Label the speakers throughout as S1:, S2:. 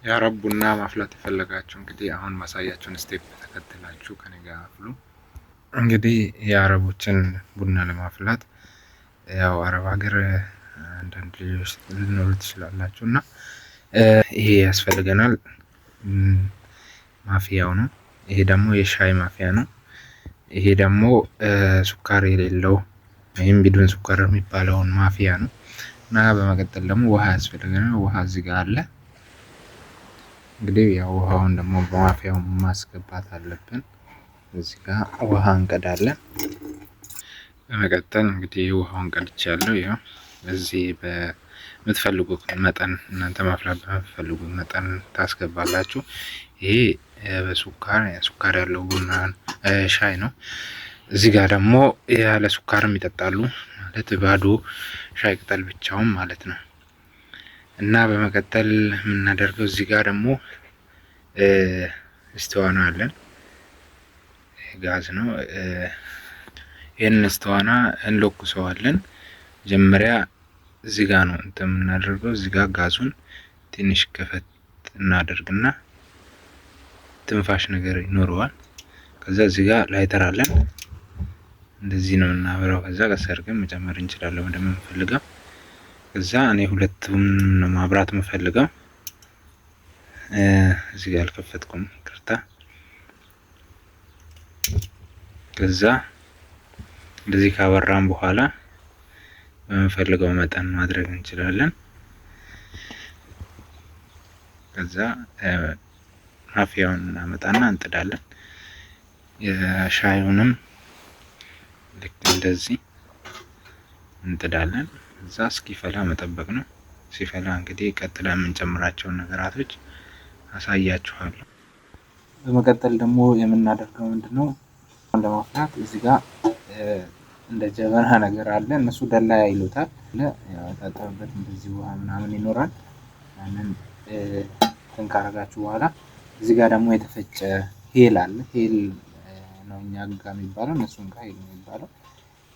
S1: የአረብ ቡና ማፍላት የፈለጋችሁ እንግዲህ አሁን ማሳያችሁን ስቴፕ ተከትላችሁ ከኔ ጋር አፍሉ። እንግዲህ የአረቦችን ቡና ለማፍላት ያው አረብ ሀገር አንዳንድ ልጆች ልኖሩ ትችላላችሁ እና ይሄ ያስፈልገናል። ማፊያው ነው። ይሄ ደግሞ የሻይ ማፊያ ነው። ይሄ ደግሞ ሱካር የሌለው ወይም ቢዱን ሱካር የሚባለውን ማፊያ ነው እና በመቀጠል ደግሞ ውሃ ያስፈልገናል። ውሃ እዚህ ጋር አለ። እንግዲህ ያው ውሃውን ደግሞ በማፊያው ማስገባት አለብን። እዚህ ጋር ውሃ እንቀዳለን። በመቀጠል እንግዲህ ውሃውን ቀድቻለሁ። ያው እዚህ በምትፈልጉት መጠን እናንተ ማፍላት በምትፈልጉት መጠን ታስገባላችሁ። ይሄ ሱካር ያለው ቡና ሻይ ነው። እዚህ ጋር ደግሞ ያለ ሱካርም ይጠጣሉ ማለት ባዶ ሻይ ቅጠል ብቻውን ማለት ነው። እና በመቀጠል የምናደርገው እዚህ ጋር ደግሞ እስቶዋና አለን። ጋዝ ነው። ይሄን እስቶዋና እንለኩሰዋለን። መጀመሪያ እዚህ ጋር ነው እንትን የምናደርገው። እዚህ ጋር ጋዙን ትንሽ ከፈት እናደርግና ትንፋሽ ነገር ይኖረዋል። ከዛ እዚህ ጋር ላይተር አለን። እንደዚህ ነው እናበራው። ከዛ ከሰርገን መጨመር እንችላለን ወደምንፈልገው። ከዛ እኔ ሁለቱም ነው ማብራት የምፈልገው። እዚህ ጋር አልከፈትኩም ይቅርታ። ከዛ እንደዚህ ካበራን በኋላ በምንፈልገው መጠን ማድረግ እንችላለን። ከዛ ማፊያውን እናመጣና እንጥዳለን። የሻዩንም ልክ እንደዚህ እንጥዳለን። እዛ እስኪፈላ መጠበቅ ነው። ሲፈላ እንግዲህ ቀጥለን የምንጨምራቸውን ነገራቶች አሳያችኋለሁ። በመቀጠል ደግሞ የምናደርገው ምንድነው? ለማፍላት እዚህ ጋር እንደ ጀበና ነገር አለ። እነሱ ደላያ ይሉታል። ያጣጣበት እንደዚህ ውሃ ምናምን ይኖራል። ያንን ካረጋችሁ በኋላ እዚህ ጋር ደግሞ የተፈጨ ሄል አለ። ሄል ነው እኛ ጋር የሚባለው፣ እነሱም ጋር ሄል ነው የሚባለው።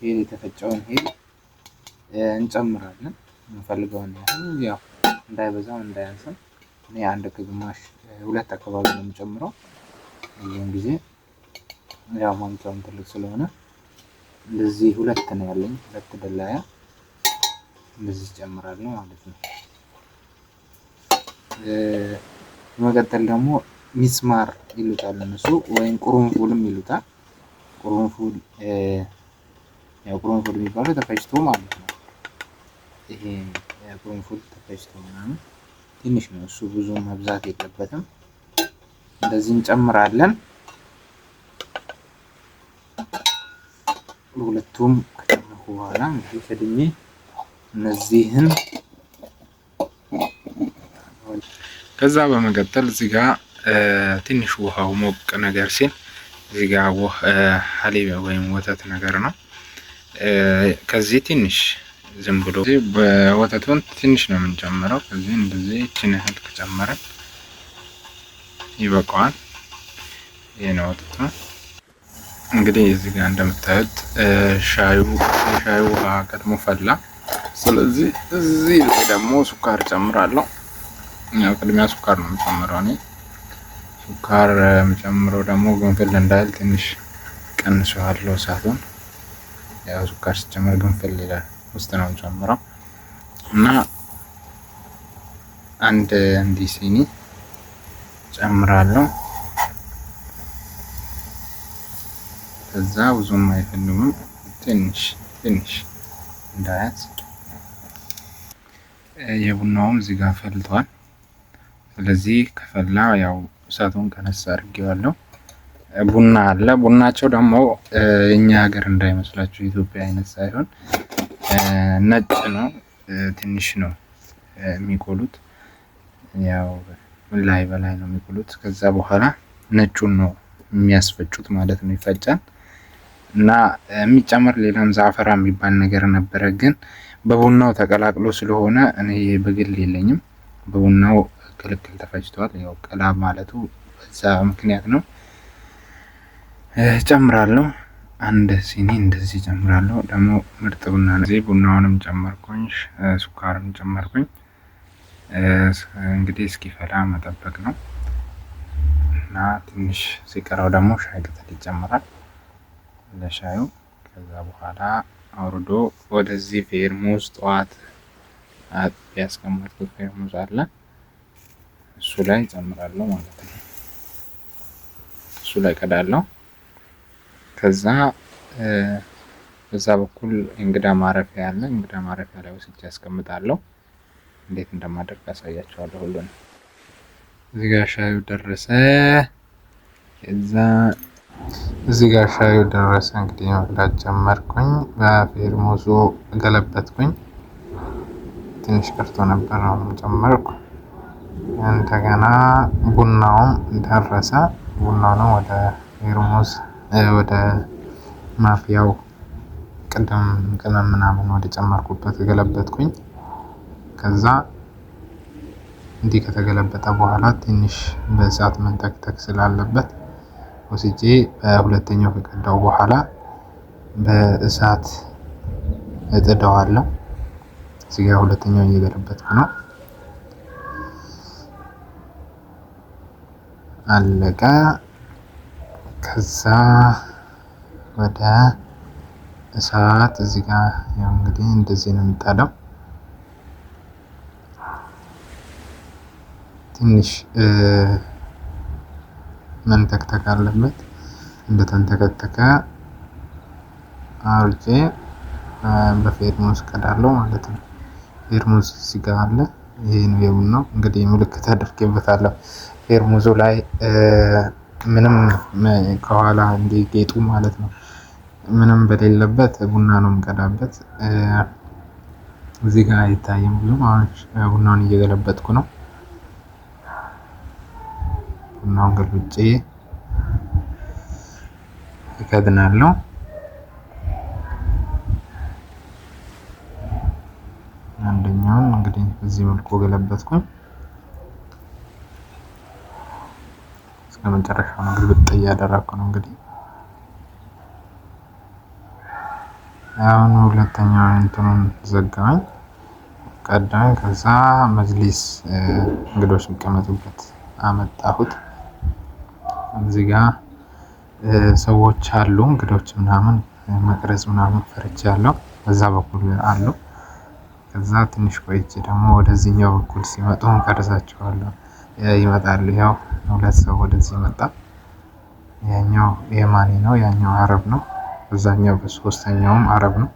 S1: ሄል የተፈጨውን ሄል እንጨምራለን። የምንፈልገውን ያህል ያው እንዳይበዛም እንዳያንስም። እኔ አንድ ከግማሽ ሁለት አካባቢ ነው የምጨምረው። ይሄን ጊዜ ያው ማንኪያውም ትልቅ ስለሆነ እንደዚህ ሁለት ነው ያለኝ። ሁለት ደላያ እንደዚህ ጨምራለሁ ማለት ነው። በመቀጠል ደግሞ ሚስማር ይሉታል እነሱ፣ ወይም ቁርንፉልም ይሉታል። ቁርንፉል ያው ቁርንፉል የሚባለው ተፈጭቶ ማለት ነው። ይሄ ቁርንፉል ተፈጭቶ ምናምን ትንሽ ነው እሱ፣ ብዙ መብዛት የለበትም። እንደዚህ እንጨምራለን። ሁለቱም ከጨመርኩ በኋላ እንግዲህ ከድሜ እነዚህን ከዛ በመቀጠል እዚህ ጋር ትንሽ ውሃው ሞቅ ነገር ሲል እዚህ ጋር ሀሊብ ወይም ወተት ነገር ነው። ከዚህ ትንሽ ዝም ብሎ በወተቱን ትንሽ ነው የምንጨምረው። ከዚህ እንደዚህ እቺን ያህል ከጨመረን ይበቃዋል። ይሄ ነው ወተቱ። እንግዲህ እዚህ ጋር እንደምታዩት ሻዩ ውሃ ቀድሞ ፈላ። ስለዚህ እዚህ ላይ ደግሞ ሱካር ጨምራለሁ። ያው ቅድሚያ ሱካር ነው የምጨምረው እኔ። ሱካር የምጨምረው ደግሞ ግንፍል እንዳይል ትንሽ ቀንሰዋለሁ እሳቱን። ያው ሱካር ሲጨመር ግንፍል ይላል ውስጥ ነው የምጨምረው እና አንድ እንዲህ ሲኒ ጨምራለሁ። ከዛ ብዙም አይፈልግም፣ ትንሽ እንዳያት። የቡናውም እዚህ ጋር ፈልቷል። ስለዚህ ከፈላ ያው እሳቱን ቀነስ አድርጌዋለሁ። ቡና አለ። ቡናቸው ደግሞ እኛ ሀገር እንዳይመስላችሁ ኢትዮጵያ አይነት ሳይሆን ነጭ ነው። ትንሽ ነው የሚቆሉት። ያው በላይ ነው የሚቆሉት። ከዛ በኋላ ነጩን ነው የሚያስፈጩት ማለት ነው። ይፈጫል እና የሚጨመር ሌላም ዛፈራ የሚባል ነገር ነበረ፣ ግን በቡናው ተቀላቅሎ ስለሆነ እኔ በግል የለኝም። በቡናው ክልክል ተፈጭቷል። ያው ቀላ ማለቱ በዛ ምክንያት ነው። ጨምራለሁ። አንድ ሲኒ እንደዚህ ጨምራለሁ። ደግሞ ምርጥ ቡና ነው። እዚህ ቡናውንም ጨመርኩኝ፣ ሱካርም ጨመርኩኝ። እንግዲህ እስኪፈላ መጠበቅ ነው እና ትንሽ ሲቀረው ደግሞ ሻይ ቅጠል ይጨመራል ለሻዩ። ከዛ በኋላ አውርዶ ወደዚህ ፌርሙዝ ጠዋት ያስቀመጥኩት ፌርሙዝ አለ እሱ ላይ ጨምራለሁ ማለት ነው። እሱ ላይ ቀዳለሁ። ከዛ በዛ በኩል እንግዳ ማረፊያ አለ። እንግዳ ማረፊያ ላይ ወስጄ አስቀምጣለሁ። እንዴት እንደማደርግ አሳያችኋለሁ ሁሉንም። እዚህ ጋር ሻዩ ደረሰ። ከዛ እዚህ ጋር ሻዩ ደረሰ። እንግዲህ መብላት ጀመርኩኝ። በፌርሙዙ ገለበጥኩኝ። ትንሽ ቀርቶ ነበር ነው ጨመርኩ። እንደገና ቡናውም ደረሰ። ቡናውንም ወደ ፌርሙዝ ወደ ማፍያው ቅመም ምናምን ወደ ጨመርኩበት ገለበጥኩኝ። ከዛ እንዲህ ከተገለበጠ በኋላ ትንሽ በእሳት መንተክተክ ስላለበት ወስጄ በሁለተኛው ከቀዳው በኋላ በእሳት እጥደዋለሁ። እዚህ ጋር ሁለተኛውን እየገለበጥኩ ነው። አለቀ። ከዛ ወደ እሳት እዚህ ጋር ያው እንግዲህ እንደዚህ ነው የሚጣደው። ትንሽ መንተክተክ አለበት። እንደተንተከተከ አውርጄ በፌርሙዝ ቀዳለሁ ማለት ነው። ፌርሙዝ እዚህ ጋር አለ። ይሄ ነው የቡናው እንግዲህ ምልክት አድርጌበታለሁ ፌርሙዙ ላይ ምንም ከኋላ እንዲጌጡ ማለት ነው። ምንም በሌለበት ቡና ነው የምቀዳበት። እዚህ ጋር አይታይም ብዙ። አሁን ቡናውን እየገለበጥኩ ነው። ቡናውን ገልብጬ እከድናለሁ። አንደኛውን እንግዲህ በዚህ መልኩ ገለበጥኩኝ። እስከ መጨረሻው ነው ግልብጥ እያደረኩ ነው እንግዲህ። አሁን ሁለተኛውን እንትኑን ዘጋኝ ቀዳኝ። ከዛ መጅሊስ እንግዶች የሚቀመጡበት አመጣሁት። እዚህ ጋር ሰዎች አሉ እንግዶች ምናምን መቅረጽ ምናምን ፈርቻለሁ። በዛ በኩል አሉ። ከዛ ትንሽ ቆይቼ ደግሞ ወደዚህኛው በኩል ሲመጡ ቀርጻቸዋለሁ። ይመጣሉ። ያው ሁለት ሰው ወደዚህ መጣ። ያኛው የማኒ ነው፣ ያኛው አረብ ነው። በዛኛው በሶስተኛውም አረብ ነው።